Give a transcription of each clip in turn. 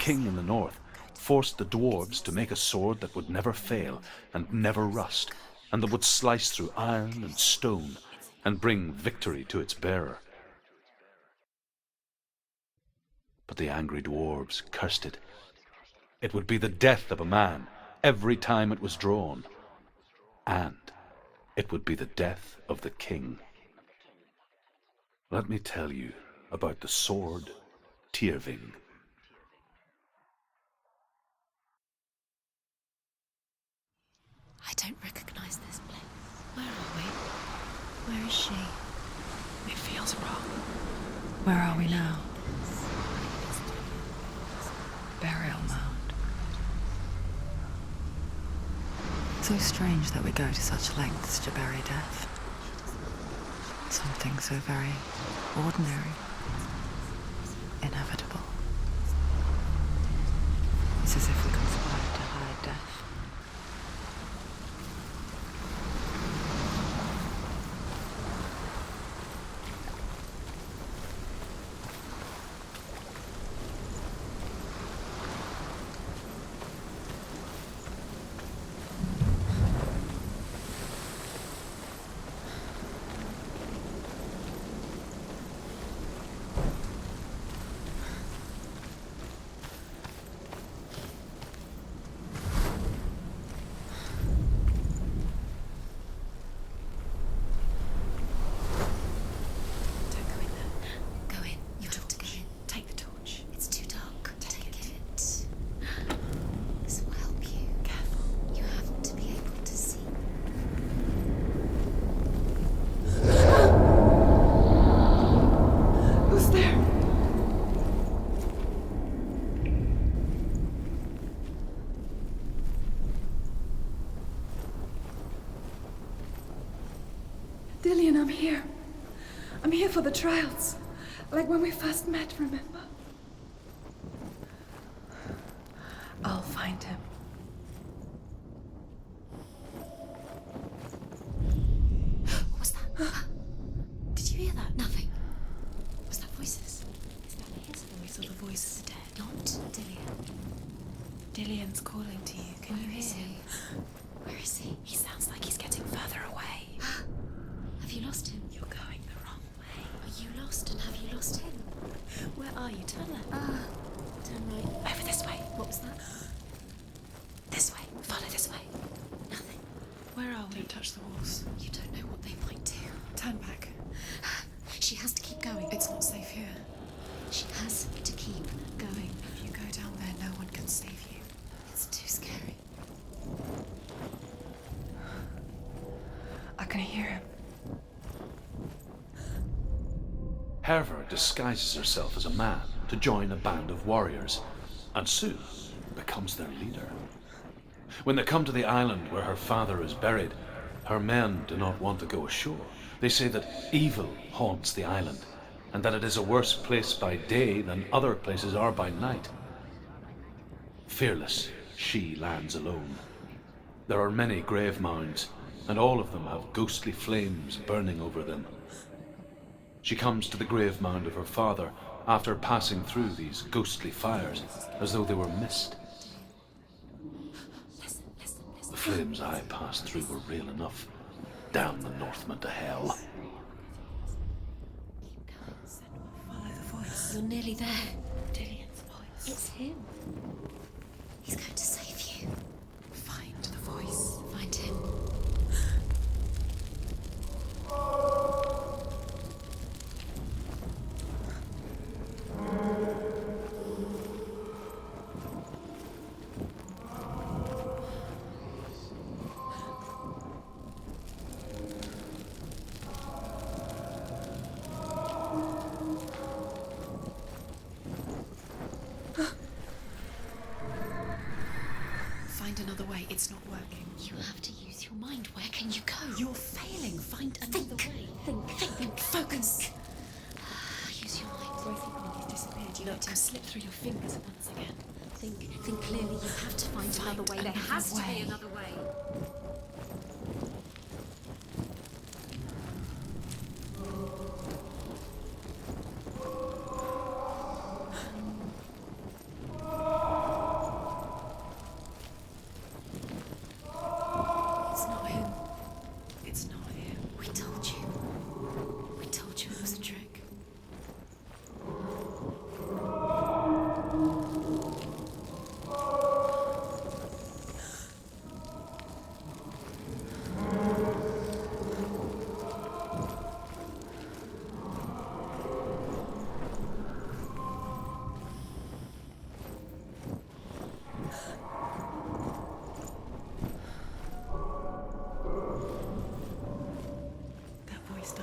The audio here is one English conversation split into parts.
king in the north, forced the dwarves to make a sword that would never fail and never rust, and that would slice through iron and stone and bring victory to its bearer. But the angry dwarves cursed it. It would be the death of a man every time it was drawn, and it would be the death of the king. Let me tell you about the sword Tyrving. I don't recognize this place. Where are we? Where is she? It feels wrong. Where are we now? Burial mound. So strange that we go to such lengths to bury death. Something so very ordinary, inevitable. It's as if we conspired to hide death. Dillian, I'm here. I'm here for the trials. Like when we first met, remember? I'll find him. What was that? Did you hear that? Nothing. Was that voices? Is that his voice or the voice of the dead? Not Dillian. Dillian's calling to you. Can you hear him? Where is he? He sounds like he's getting further away. Have you lost him? You're going the wrong way. Are you lost and have you lost him? Where are you? Turn left. Turn right. Over this way. What was that? This way. Follow this way. Nothing. Where are we? Don't touch the walls. You don't know what they might do. Turn back. She has to keep going. It's not safe here. She has to keep going. If you go down there, no one can save you. It's too scary. I can hear him. Herver disguises herself as a man to join a band of warriors, and soon becomes their leader. When they come to the island where her father is buried, her men do not want to go ashore. They say that evil haunts the island, and that it is a worse place by day than other places are by night. Fearless, she lands alone. There are many grave mounds, and all of them have ghostly flames burning over them. She comes to the grave mound of her father after passing through these ghostly fires, as though they were mist. The flames I passed through were real enough. Damn the Northmen to hell. Follow the voice. You're nearly there. Dillian's voice. It's him. He's going to save you. Find the voice. Find him. Find another way. It's not working. You have to use your mind. Where can you go? You're failing. Find another way. Think. Focus. Use your mind. I think when he's disappeared, you let him slip through your fingers once again. Think clearly. You have to find another way. There has to be another way.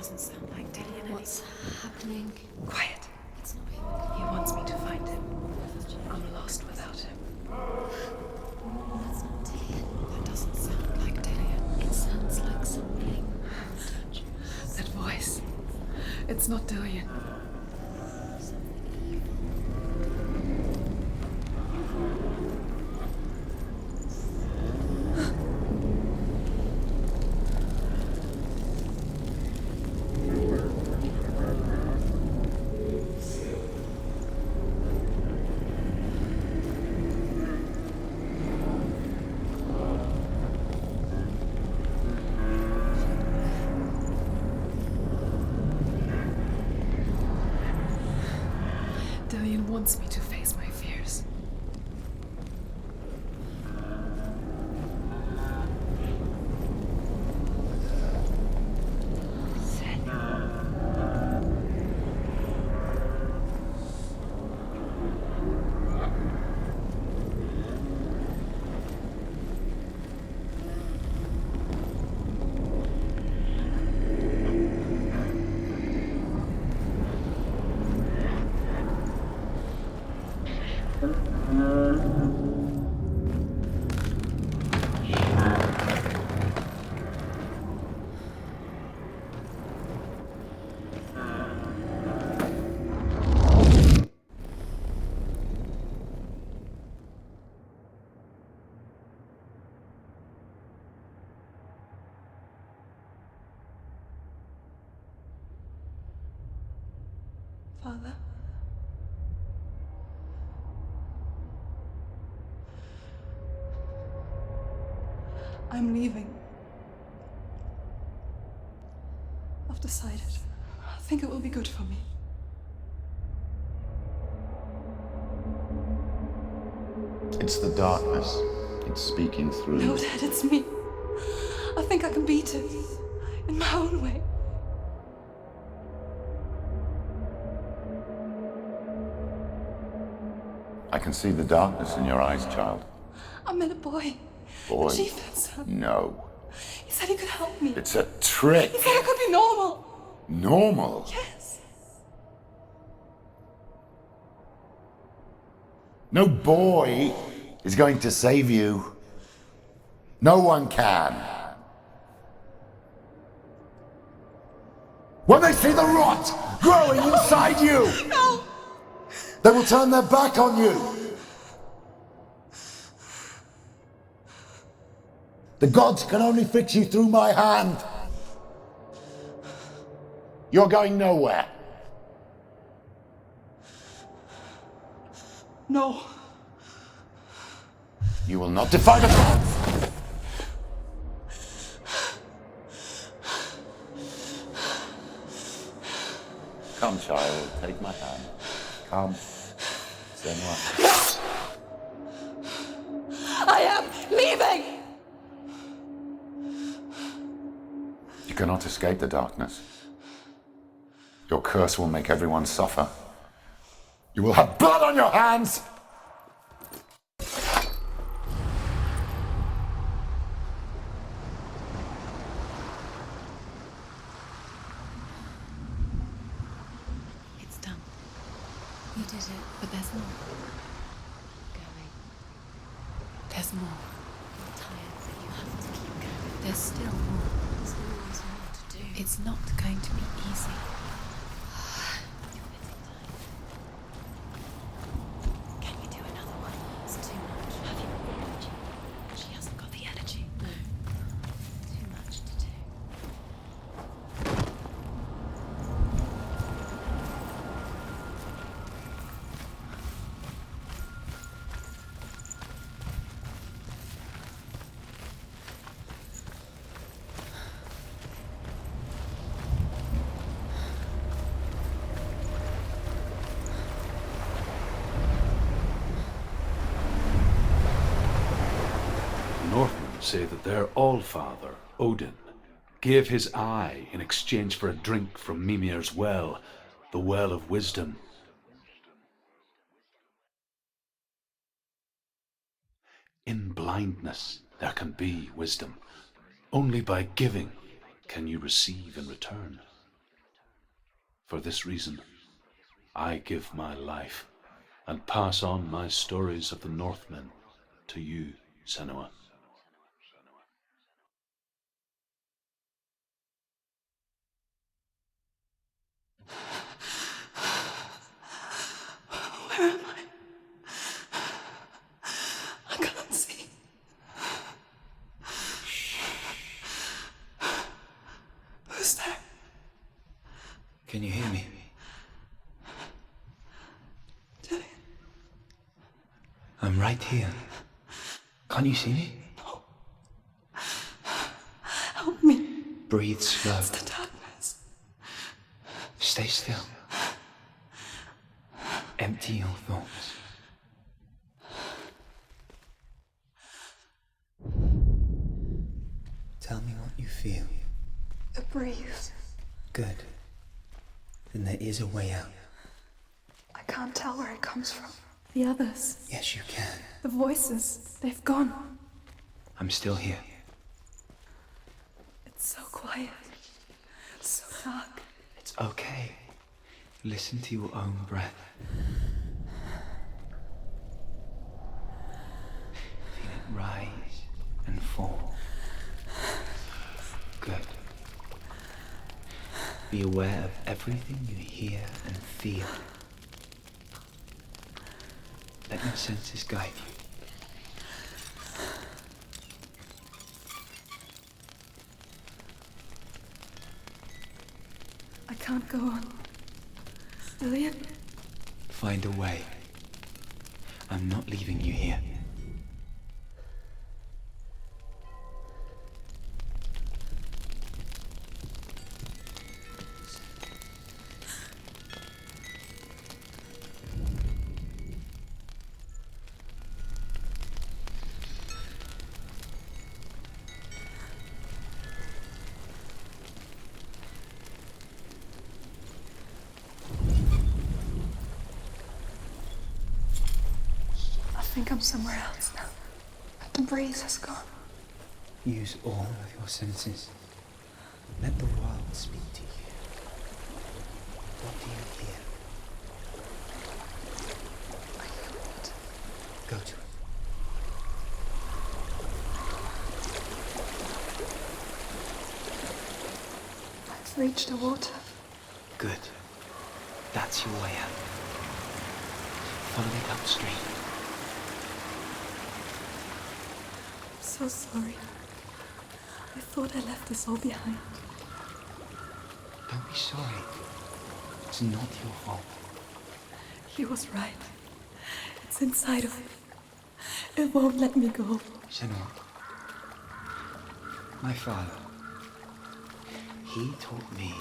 doesn't sound like Dillian. What's happening? Quiet. It's not him. He wants me to find him. I'm lost without him. That's not Dillian. That doesn't sound like Dillian. It sounds like something. That voice. It's not Dillian. Dillian wants me to face my fears. Father? I'm leaving. I've decided. I think it will be good for me. It's the darkness. It's speaking through. No, Dad, it's me. I think I can beat it. In my own way. I can see the darkness in your eyes, child. I met a boy. Boy. The chief son. No. He said he could help me. It's a trick. He said I could be normal. Normal. Yes. No boy is going to save you. No one can. When they see the rot growing inside you, No! they will turn their back on you. The gods can only fix you through my hand. You're going nowhere. No. You will not defy the gods. Come, child, take my hand. Come. Senua. I am leaving! You cannot escape the darkness. Your curse will make everyone suffer. You will have blood on your hands! It's done. You did it. But there's more. Going. There's more. You're tired, but you have to keep going. There's still more. There's always more to do. It's not going to be easy. You're missing time. Can you do another one? It's too much. Have you got the energy? She hasn't got the energy. No. Too much to do. Northmen say that their Allfather, Odin, gave his eye in exchange for a drink from Mimir's well, the Well of Wisdom. In blindness there can be wisdom. Only by giving can you receive in return. For this reason, I give my life and pass on my stories of the Northmen to you, Senua. Where am I? I can't see. Who's there? Can you hear me? Dillian. I'm right here. Can't you see me? No. Help me. Breathe slow. It's the darkness. Stay still. Empty your thoughts. Tell me what you feel. A breeze. Good. Then there is a way out. I can't tell where it comes from. The others. Yes, you can. The voices. They've gone. I'm still here. It's so quiet. So dark. It's okay. Listen to your own breath. Feel it rise and fall. Good. Be aware of everything you hear and feel. Let your senses guide you. I can't go on. Dillian? Find a way. I'm not leaving you here. I think I'm somewhere else now. The breeze has gone. Use all of your senses. Let the world speak to you. What do you hear? I hear water. Go to it. I've reached the water. Good. That's your way out. Follow it upstream. I'm so sorry. I thought I left this all behind. Don't be sorry. It's not your fault. He was right. It's inside of me. It won't let me go. Senua. My father. He taught me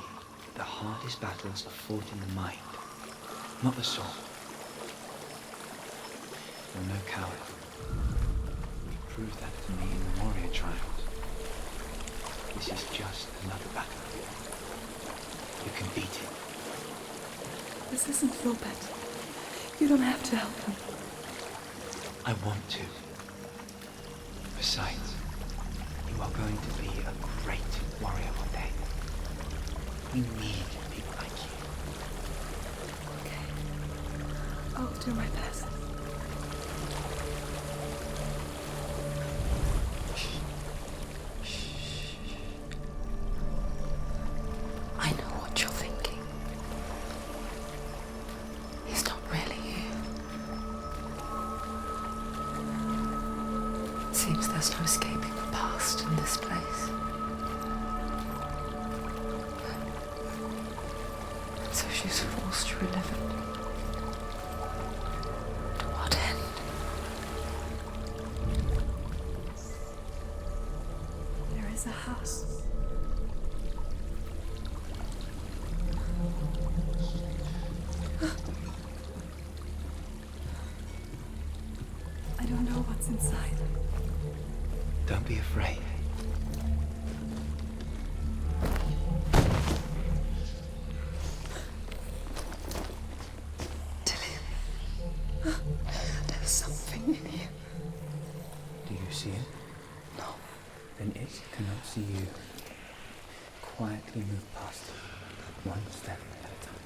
the hardest battles are fought in the mind, not the sword. You're no coward. You proved that to me in the warrior trials. This is just another battle. You can beat it. This isn't your battle. You don't have to help me. I want to. Besides, you are going to be a great warrior one day. We need people like you. Okay. I'll do my best. I know what you're thinking. He's not really here. It seems there's no escaping the past in this place. So she's forced to relive it. To what end? There is a house. I don't know what's inside. Don't be afraid. There's something in here. Do you see it? No. Then it cannot see you. Quietly move past it, one step at a time.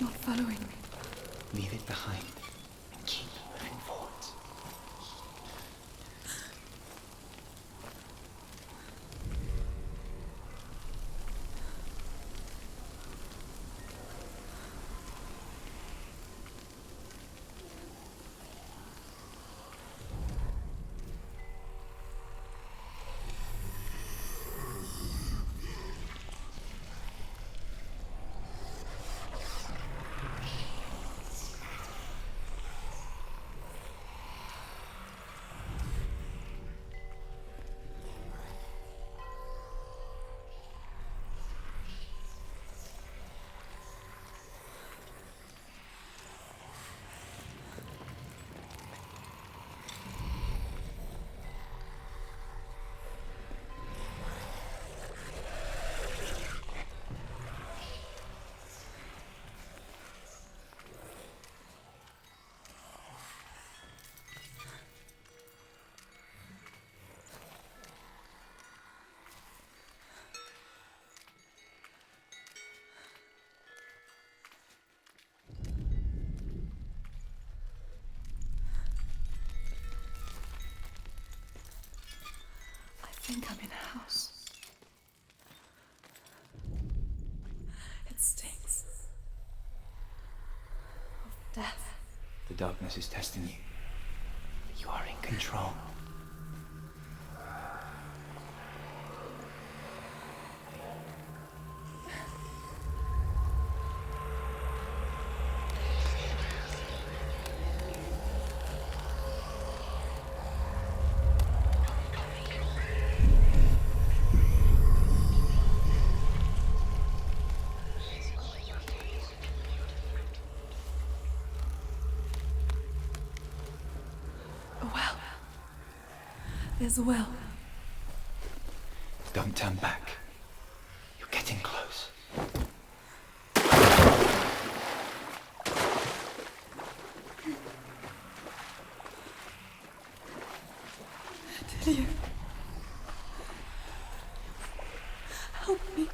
not following me. Leave it behind and keep moving forwards. I think I'm in a house. It stinks of death. The darkness is testing you. You are in control. A well. There's a well. Don't turn back. You're getting close. Delia. Help me.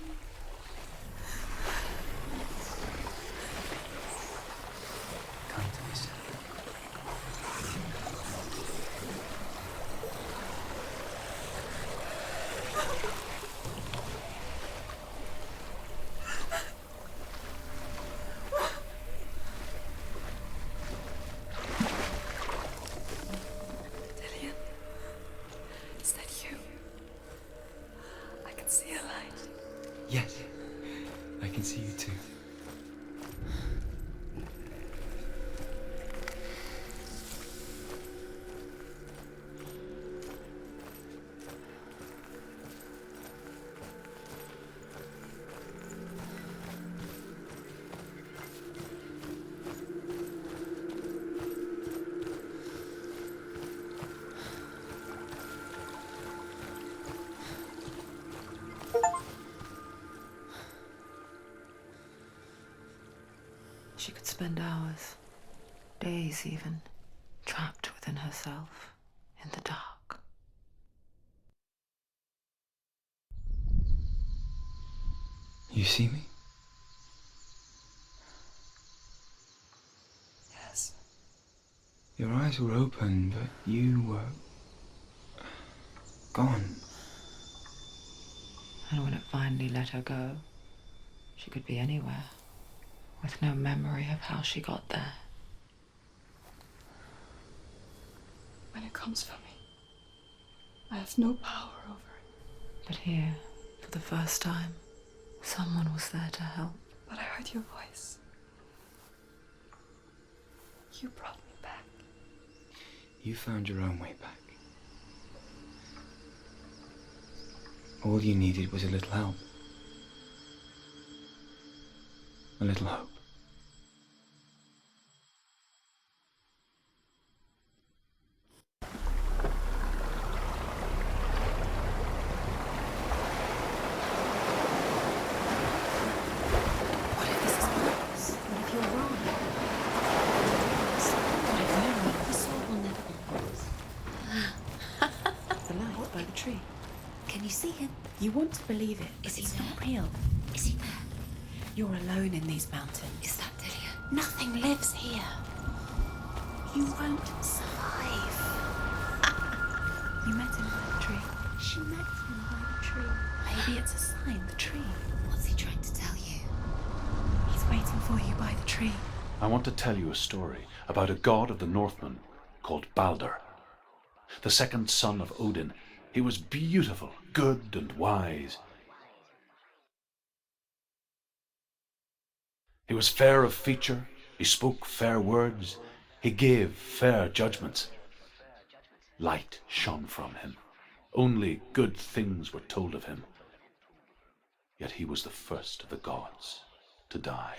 Come to me, sir. Delia. Is that you? I can see a light. Yes, I can see you too. She could spend hours, days even, trapped within herself, in the dark. You see me? Yes. Your eyes were open, but you were gone. And when it finally let her go, she could be anywhere, with no memory of how she got there. When it comes for me, I have no power over it. But here, for the first time, someone was there to help. But I heard your voice. You brought me back. You found your own way back. All you needed was a little help. A little hope. What if this is worse? What if you're wrong? What if we're wrong? The sword will never be lost. The light by the tree. Can you see him? You want to believe it, but Is he it's there? not real. Is he there? You're alone in these mountains. Is that Delia? Nothing lives here. You won't survive. You met him by the tree. She met him by the tree. Maybe it's a sign, the tree. What's he trying to tell you? He's waiting for you by the tree. I want to tell you a story about a god of the Northmen called Balder. The second son of Odin. He was beautiful, good, and wise. He was fair of feature, he spoke fair words, he gave fair judgments. Light shone from him. Only good things were told of him. Yet he was the first of the gods to die.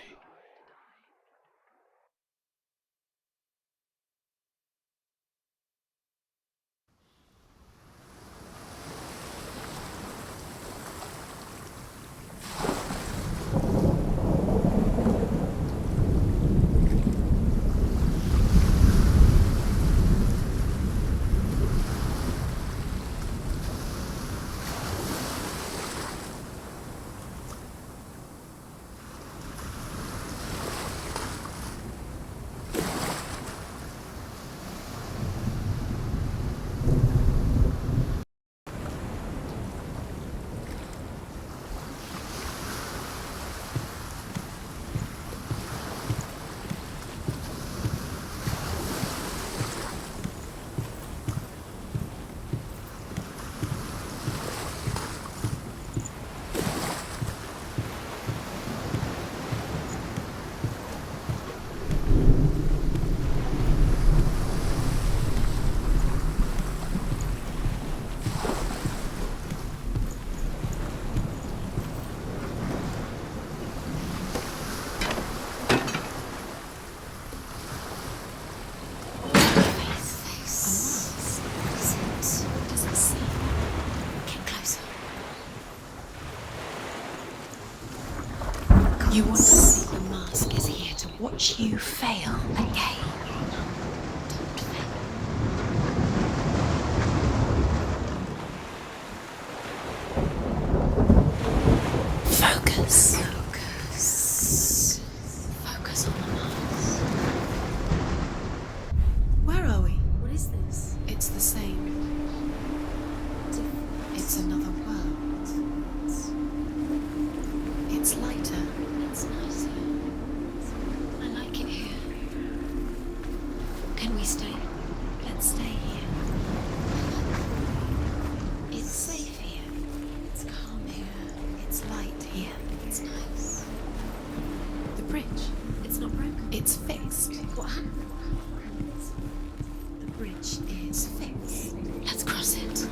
You want to see the mask is here to watch you fail again. Don't fail. Focus. Focus. Focus on the mask. Where are we? What is this? It's the same. It's another world. It's lighter. It's nicer. I like it here. Can we stay? Let's stay here. It's safe here. It's calm here. It's light here. It's nice. The bridge. It's not broken. It's fixed. What happened? The bridge is fixed. Let's cross it.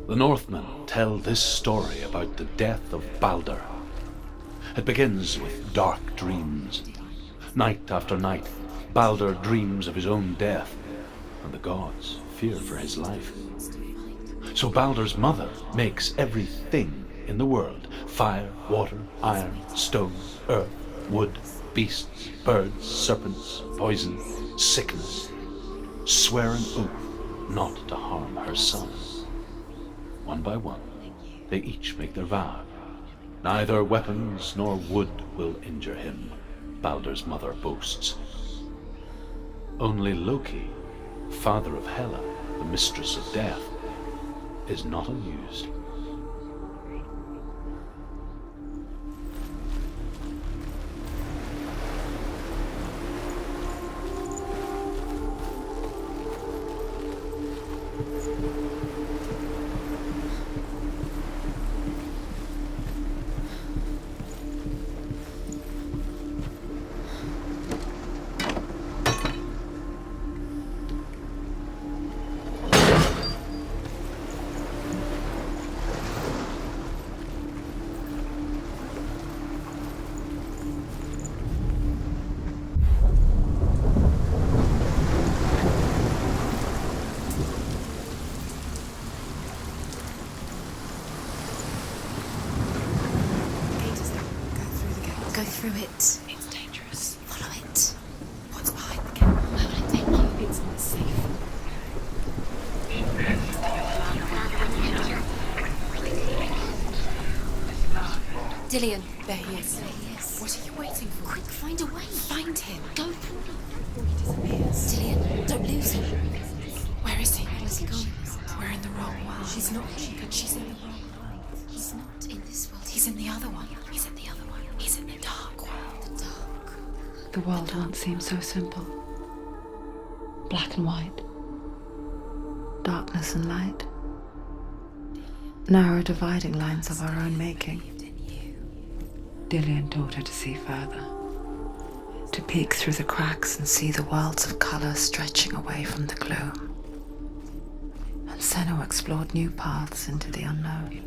The Northmen tell this story about the death of Balder. It begins with dark dreams. Night after night, Balder dreams of his own death, and the gods fear for his life. So Balder's mother makes everything in the world: fire, water, iron, stone, earth, wood, beasts, birds, serpents, poison, sickness, swear an oath not to harm her son. One by one, they each make their vow. Neither weapons nor wood will injure him, Balder's mother boasts. Only Loki, father of Hela, the mistress of death, is not amused. Go through it. It's dangerous. Follow it. What's behind the gate? Where will it take you? It's in the safe. Dillian, there he is. There he is. What are you waiting for? Quick, find a way. Find him. Go. Before he disappears. Dillian, don't lose him. Where is he? Where's he gone? We're in the wrong world. She's not. She's in the wrong world. He's not in this world. He's in the other one. He's in the other one. He's in the dark world. The dark. The world once seemed so simple. Black and white. Darkness and light. Narrow dividing lines of our own making. Dillian taught her to see further. To peek through the cracks and see the worlds of colour stretching away from the gloom. And Senua explored new paths into the unknown.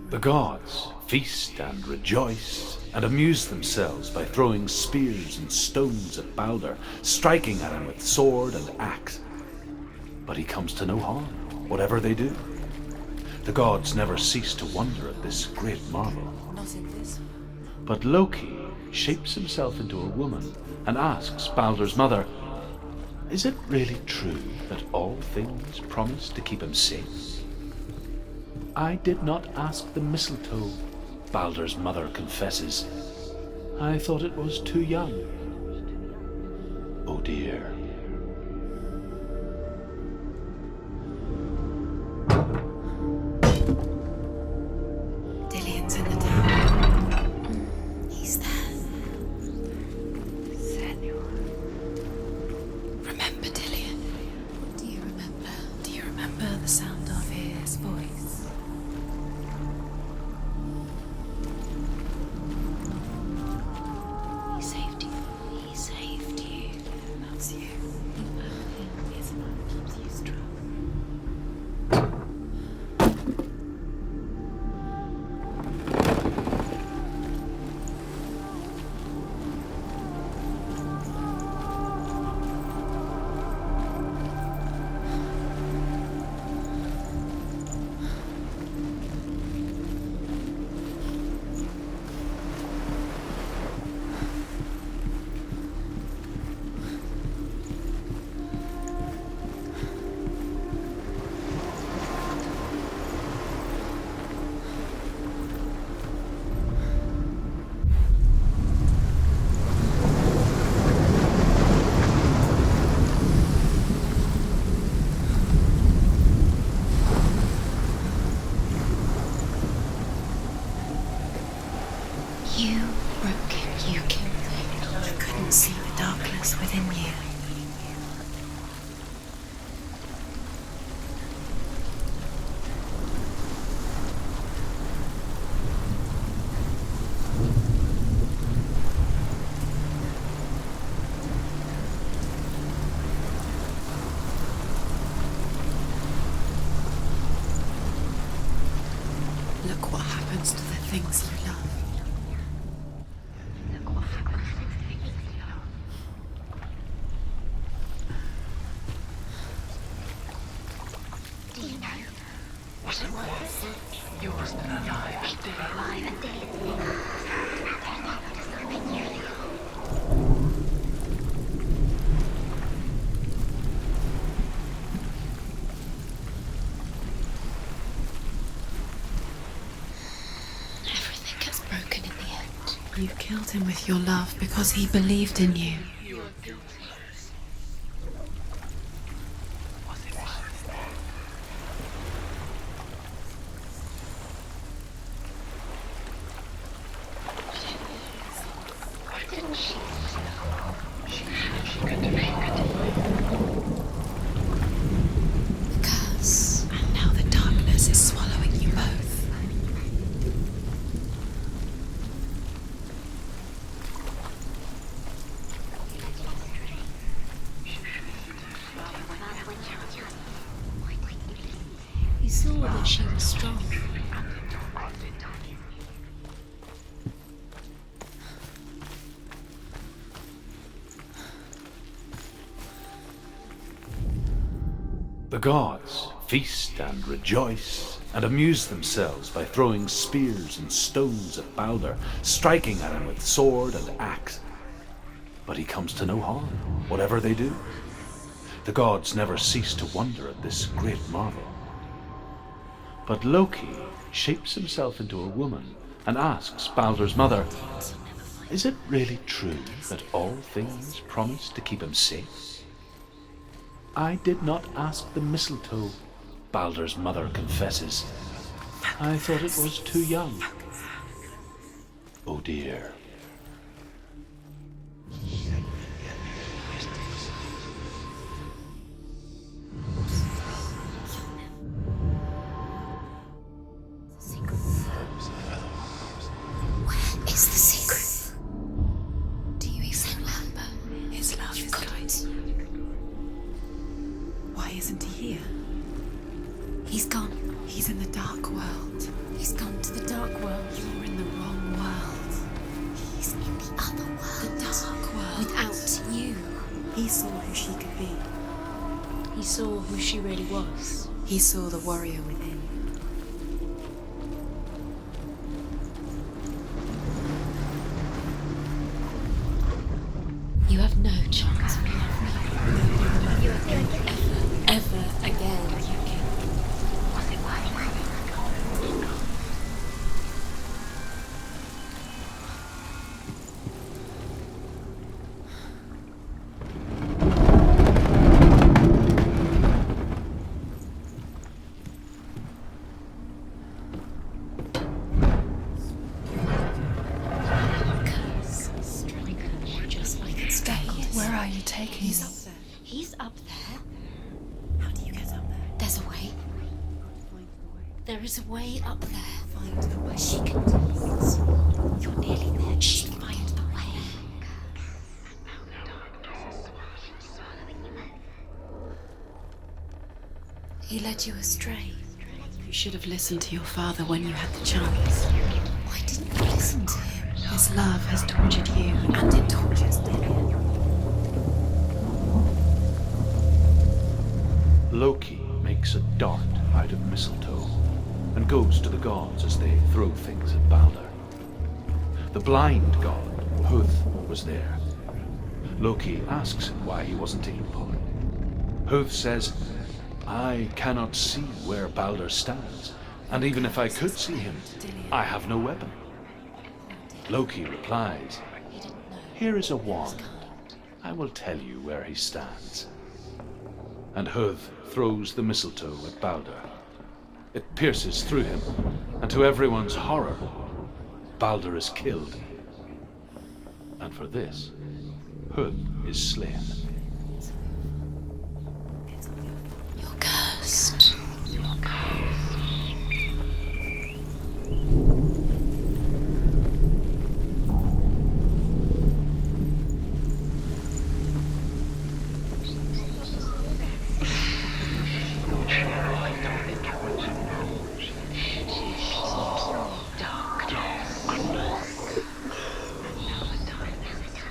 The gods feast and rejoice and amuse themselves by throwing spears and stones at Balder, striking at him with sword and axe. But he comes to no harm, whatever they do. The gods never cease to wonder at this great marvel. But Loki shapes himself into a woman and asks Balder's mother, "Is it really true that all things promise to keep him safe?" "I did not ask the mistletoe," Balder's mother confesses. "I thought it was too young." Oh dear. Dillian's in the tower. He's there. Senua. Remember, Dillian? Do you remember? Do you remember the sound of his voice? He saved you. He saved you. That's you. You love him. His love keeps you strong. You broke him. You killed him. You couldn't see the darkness within you. Look what happens to the things you love. Everything gets broken in the end. You killed him with your love because he believed in you. The curse, and now the darkness is swallowing you both. He saw that she was strong. The gods feast and rejoice and amuse themselves by throwing spears and stones at Balder, striking at him with sword and axe. But he comes to no harm, whatever they do. The gods never cease to wonder at this great marvel. But Loki shapes himself into a woman and asks Balder's mother, "Is it really true that all things promise to keep him safe?" "I did not ask the mistletoe," Balder's mother confesses. "I thought it was too young." Oh dear. Where is the secret? Do you even remember? His love is kind. Why isn't he here? He's gone. He's in the dark world. He's gone to the dark world. You're in the wrong world. He's in the other world. The dark world. Without you. He saw who she could be. He saw who she really was. He saw the warrior within. You have no chance of love me. You ever again. Where are you taking He's me? up there. He's up there. How do you get up there? There's a way. There is a way up there. Find the way. She can do it. You're nearly there. She can find the way. He led you astray. You should have listened to your father when you had the chance. Why didn't you listen to him? His love has tortured you, and it tortures Dillion. Loki makes a dart out of mistletoe and goes to the gods as they throw things at Balder. The blind god, Huth, was there. Loki asks him why he wasn't taking part. Huth says, "I cannot see where Balder stands, and even if I could see him, I have no weapon." Loki replies, "Here is a wand. I will tell you where he stands." And Huth throws the mistletoe at Balder. It pierces through him, and to everyone's horror, Balder is killed. And for this, Huth is slain. You're cursed.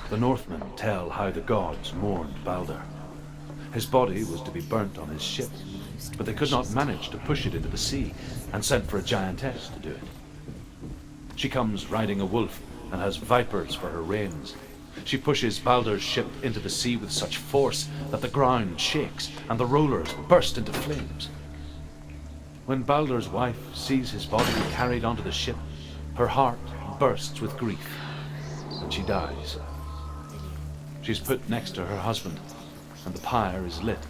The Northmen tell how the gods mourned Balder. His body was to be burnt on his ship, but they could not manage to push it into the sea and sent for a giantess to do it. She comes riding a wolf and has vipers for her reins. She pushes Balder's ship into the sea with such force that the ground shakes and the rollers burst into flames. When Balder's wife sees his body carried onto the ship, her heart bursts with grief, and she dies. She's put next to her husband, and the pyre is lit,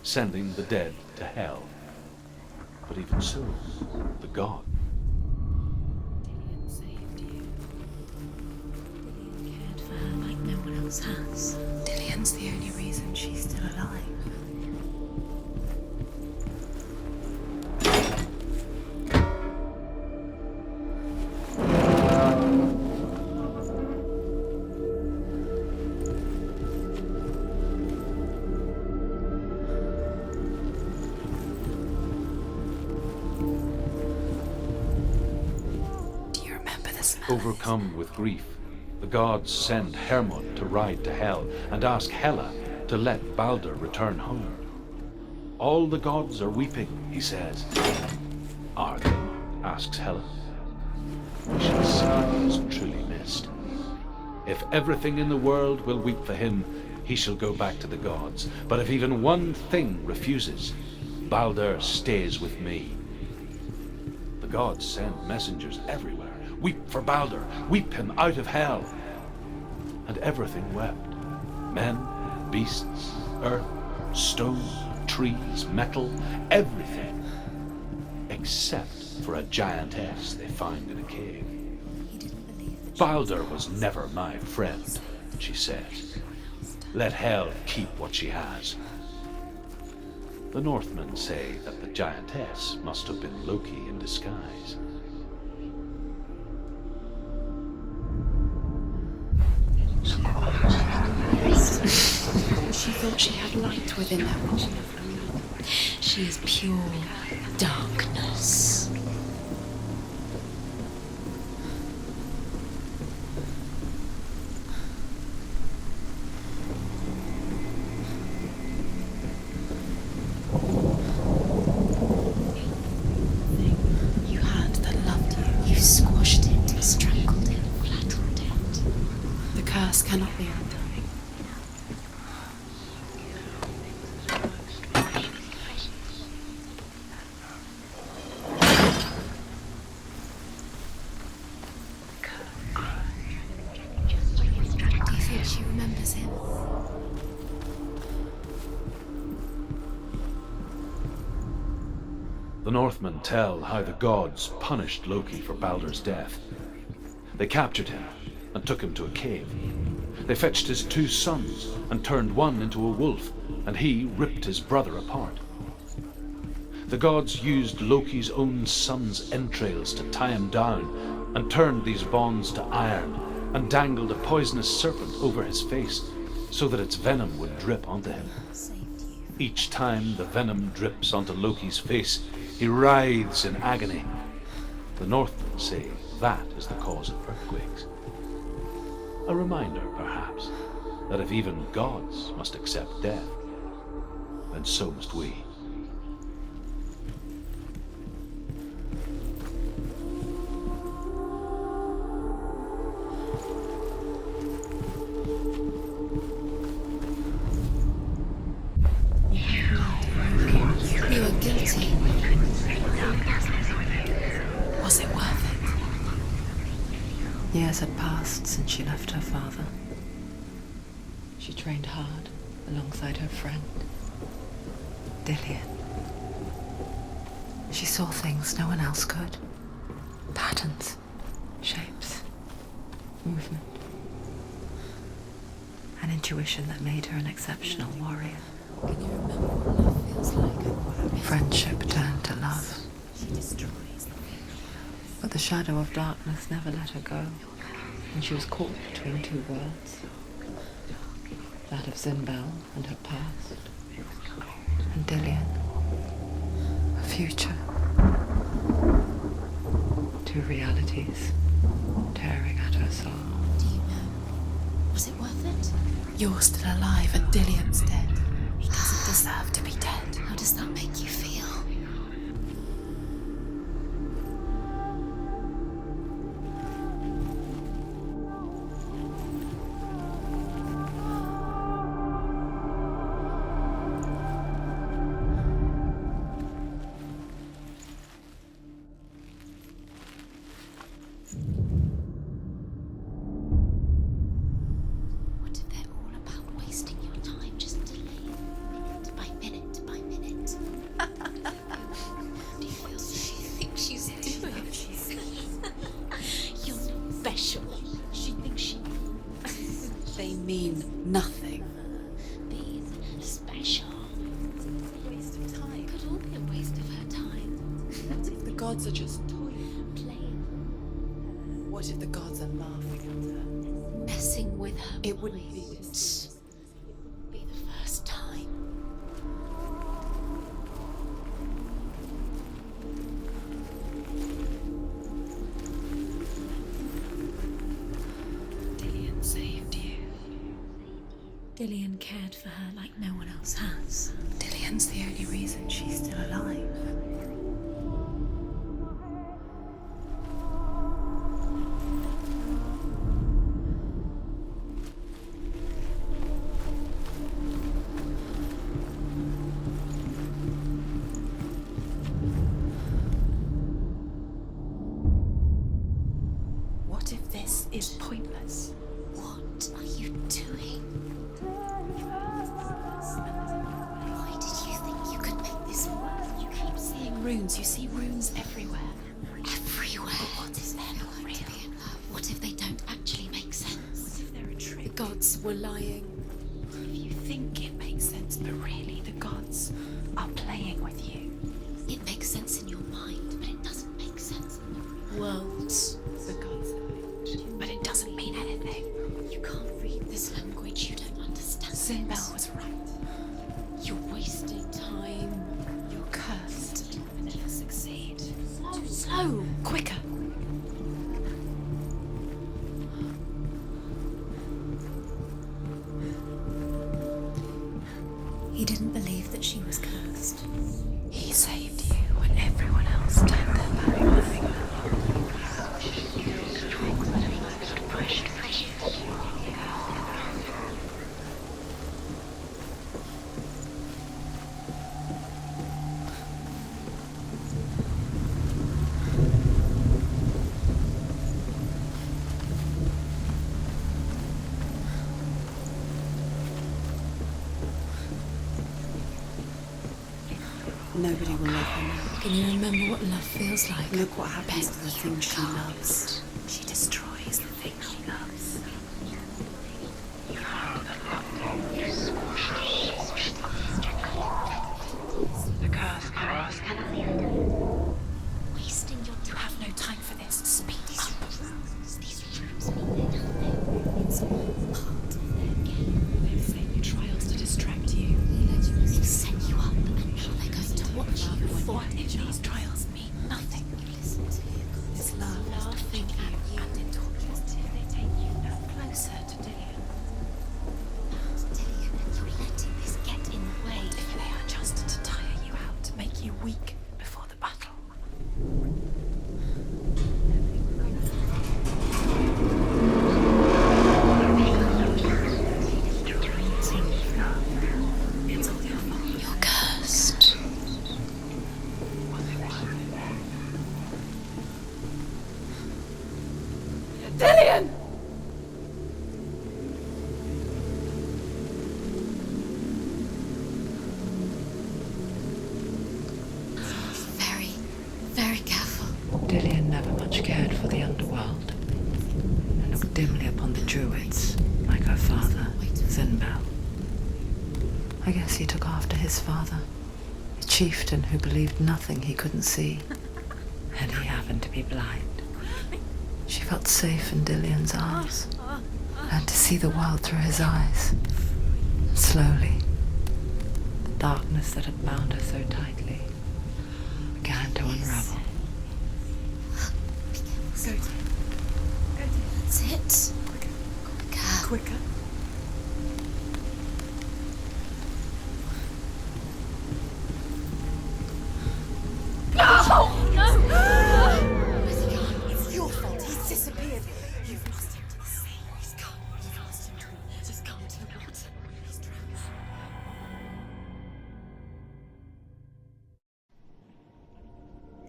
sending the dead to hell. But even so, the god. Dillion saved you. Dillion cared for her like no one else has. Dillion's the only reason she's still alive. Overcome with grief, the gods send Hermod to ride to Hell and ask Hela to let Balder return home. All the gods are weeping, he says. Are they? Asks Helen. We shall see he is truly missed. If everything in the world will weep for him, he shall go back to the gods. But if even one thing refuses, Baldur stays with me. The gods send messengers everywhere. Weep for Baldur, weep him out of hell. And everything wept. Men, beasts, earth, stone, trees, metal, everything. Except for a giantess they find in a cave. Baldur was never my friend, she says. Let hell keep what she has. The Northmen say that the giantess must have been Loki in disguise. She thought she had light within her. She is pure darkness. You had that loved you. You squashed it, strangled it, flattened it. The curse cannot be undone. The Northmen tell how the gods punished Loki for Baldur's death. They captured him and took him to a cave. They fetched his 2 sons and turned one into a wolf, and he ripped his brother apart. The gods used Loki's own son's entrails to tie him down and turned these bonds to iron and dangled a poisonous serpent over his face so that its venom would drip onto him. Each time the venom drips onto Loki's face, he writhes in agony. The Northmen say that is the cause of earthquakes. A reminder, perhaps, that if even gods must accept death, then so must we. You are guilty. Was it worth it? Years had passed since she left her father. She trained hard alongside her friend, Dillion. She saw things no one else could. Patterns, shapes, movement. An intuition that made her an exceptional warrior. Can you remember what love feels like? Friendship turned to love. She destroys. But the shadow of darkness never let her go, and she was caught between 2 worlds. That of Zimbel and her past, and Dillion, her future. 2 realities tearing at her soul. Do you know? Was it worth it? You're still alive and Dillion's dead. He doesn't deserve to be dead. How does that make you feel? What if they're all about wasting your time just to live? By minute by minute. Do you feel safe? She thinks she's doing it. You're special. She thinks she... They mean nothing. Being special. Waste of time. Could all be a waste of her time. What if the gods are just toying, playing? What if the gods are laughing at her? Messing with her. It wouldn't be this. Be the first time. Dillion saved you. Dillion cared for her like no one else has. Dillion's the only reason she's still alive. curse. What are you doing? Why did you think you could make this work? You keep seeing runes. You see runes everywhere. Everywhere. But what if they're not really in love? What if they don't actually make sense? What if they're a trick? The gods were lying. If you think it makes sense, but really the gods are playing with you. It makes sense in your mind, but it doesn't make sense in the real world. The gods are out, but it doesn't mean anything. You can't read this language, you don't understand. Sinbel was right. You're wasting time. You're cursed. You'll never succeed. Too slow. Quicker. He didn't believe that she was cursed. He saved you when everyone else turned their back on him. Nobody will love her now. Can you remember what love feels like? Look what happens to the things she loves. She destroys the things she loves. The curse Wasting your time. You have no time for this. Speed up. These rooms mean nothing. It's all part of their game. They've set you trials to distract you. They've set you up, and now they're going to watch you for it. If these trials mean nothing, you listen to you. It's love laughing at you and it tortures till they take you no closer to Dillian. Dillian, and you're letting this get in the way. If they are just to tire you out, to make you weak before the battle. It's all your fault. You're cursed. Dillian! Very, very careful. Dillian never much cared for the underworld, and looked dimly upon the druids, like her father, Sinbel. I guess he took after his father, a chieftain who believed nothing he couldn't see, and he happened to be blind. She felt safe in Dillian's arms, learned to see the world through his eyes. And slowly, the darkness that had bound her so tightly began to unravel. That's it. Quicker. Quicker. Where's he gone? It's your fault. He's disappeared. You've lost him to the sea. He's gone. You've lost him. Just gone to the water. He's drowned.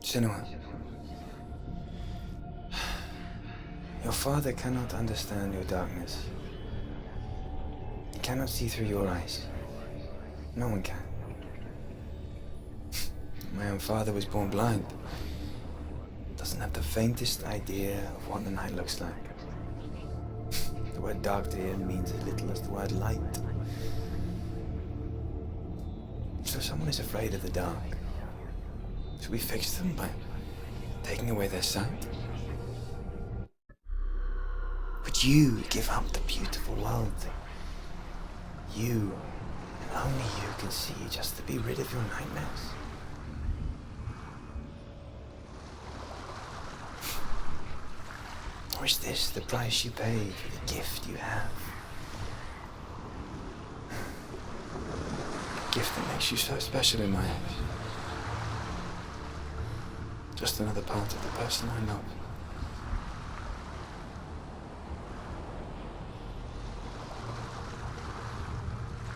Senua. Your father cannot understand your darkness. He cannot see through your eyes. No one can. My own father was born blind. Doesn't have the faintest idea of what the night looks like. The word dark to him means as little as the word light. So someone is afraid of the dark. Should we fix them by taking away their sight? Would you give up the beautiful world? You, and only you, can see just to be rid of your nightmares. Or is this the price you pay for the gift you have? A gift that makes you so special in my eyes. Just another part of the person I love.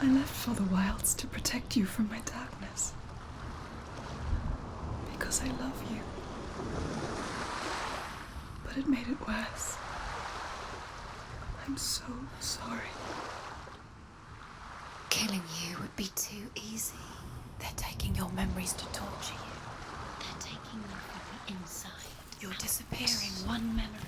I left for the wilds to protect you from my darkness. Because I love you. But it made it worse. I'm so sorry. Killing you would be too easy. They're taking your memories to torture you. They're taking you from the inside. You're disappearing One memory